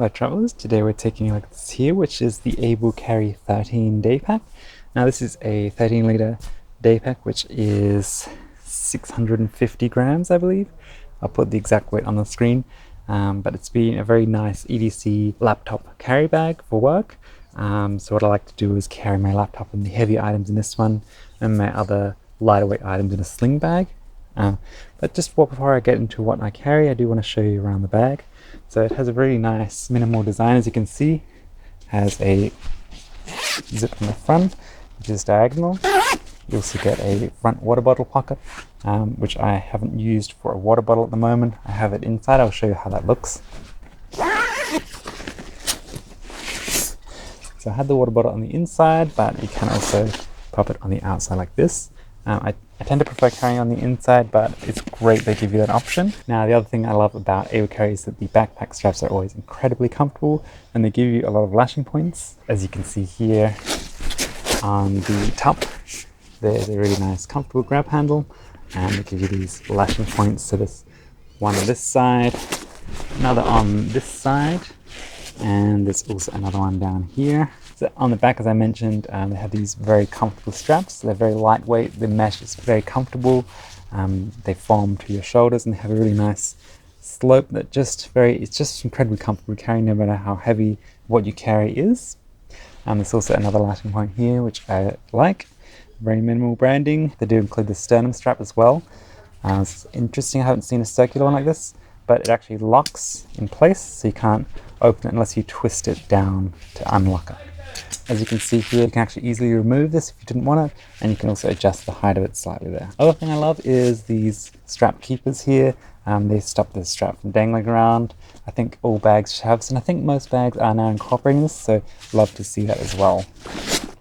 Hello travellers, today we're taking a look at this here, which is the Able Carry 13 Daypack. Now this is a 13 litre Daypack, which is 650 grams I believe. I'll put the exact weight on the screen, but it's been a very nice EDC laptop carry bag for work. So what I like to do is carry my laptop and the heavy items in this one and my other lighter weight items in a sling bag. But just before I get into what I carry, I do want to show you around the bag. So it has a really nice minimal design, as you can see. It has a zip in the front, which is diagonal. You also get a front water bottle pocket, which I haven't used for a water bottle at the moment. I have it inside. I'll show you how that looks. So I had the water bottle on the inside, but you can also pop it on the outside like this. I tend to prefer carrying on the inside, but it's great they give you that option. Now, the other thing I love about Able Carry is that the backpack straps are always incredibly comfortable and they give you a lot of lashing points. As you can see here on the top, there's a really nice comfortable grab handle and they give you these lashing points. So there's one on this side, another on this side, and there's also another one down here. So on the back, as I mentioned, they have these very comfortable straps. They're very lightweight, the mesh is very comfortable. They form to your shoulders and they have a really nice slope that it's just incredibly comfortable carrying no matter how heavy what you carry is. There's also another lashing point here, which I like. Very minimal branding. They do include the sternum strap as well. It's interesting, I haven't seen a circular one like this, but it actually locks in place, so you can't open it unless you twist it down to unlock it. As you can see here, you can actually easily remove this if you didn't want it, and you can also adjust the height of it slightly there. Other thing I love is these strap keepers here. They stop the strap from dangling around. I think all bags should have this, and I think most bags are now incorporating this, so love to see that as well.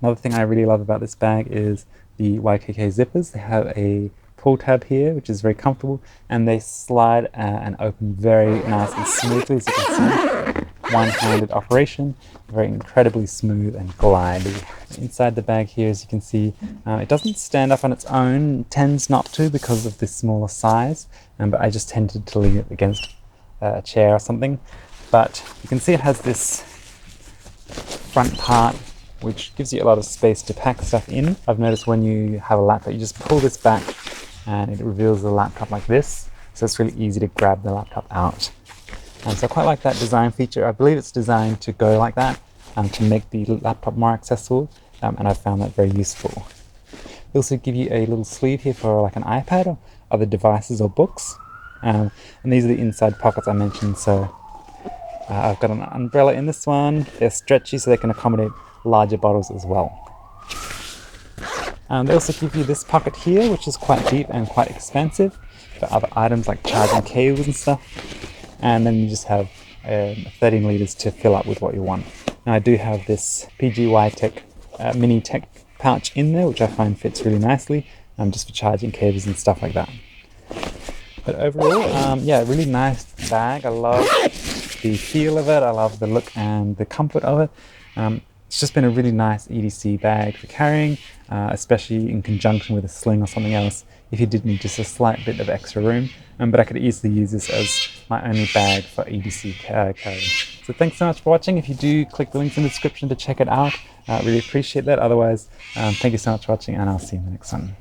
Another thing I really love about this bag is the YKK zippers. They have a pull tab here, which is very comfortable, and they slide and open very nice and smoothly, as you can see. One-handed operation, very incredibly smooth and glidey. Inside the bag here, as you can see, it doesn't stand up on its own. It tends not to because of this smaller size, but I just tended to lean it against a chair or something. But you can see it has this front part which gives you a lot of space to pack stuff in. I've noticed when you have a laptop, you just pull this back and it reveals the laptop like this, so it's really easy to grab the laptop out. So I quite like that design feature. I believe it's designed to go like that to make the laptop more accessible, and I found that very useful. They also give you a little sleeve here for like an iPad or other devices or books, and these are the inside pockets I mentioned. So I've got an umbrella in this one. They're stretchy so they can accommodate larger bottles as well. They also give you this pocket here, which is quite deep and quite expansive for other items like charging cables and stuff. And then you just have 13 litres to fill up with what you want. Now I do have this PGY Tech mini tech pouch in there, which I find fits really nicely, just for charging cables and stuff like that. But overall, yeah, really nice bag. I love the feel of it, I love the look and the comfort of it. It's just been a really nice EDC bag for carrying, especially in conjunction with a sling or something else if you did need just a slight bit of extra room. But I could easily use this as my only bag for EDC carrying. So thanks so much for watching. If you do, click the links in the description to check it out. Really appreciate that. Otherwise, thank you so much for watching, and I'll see you in the next one.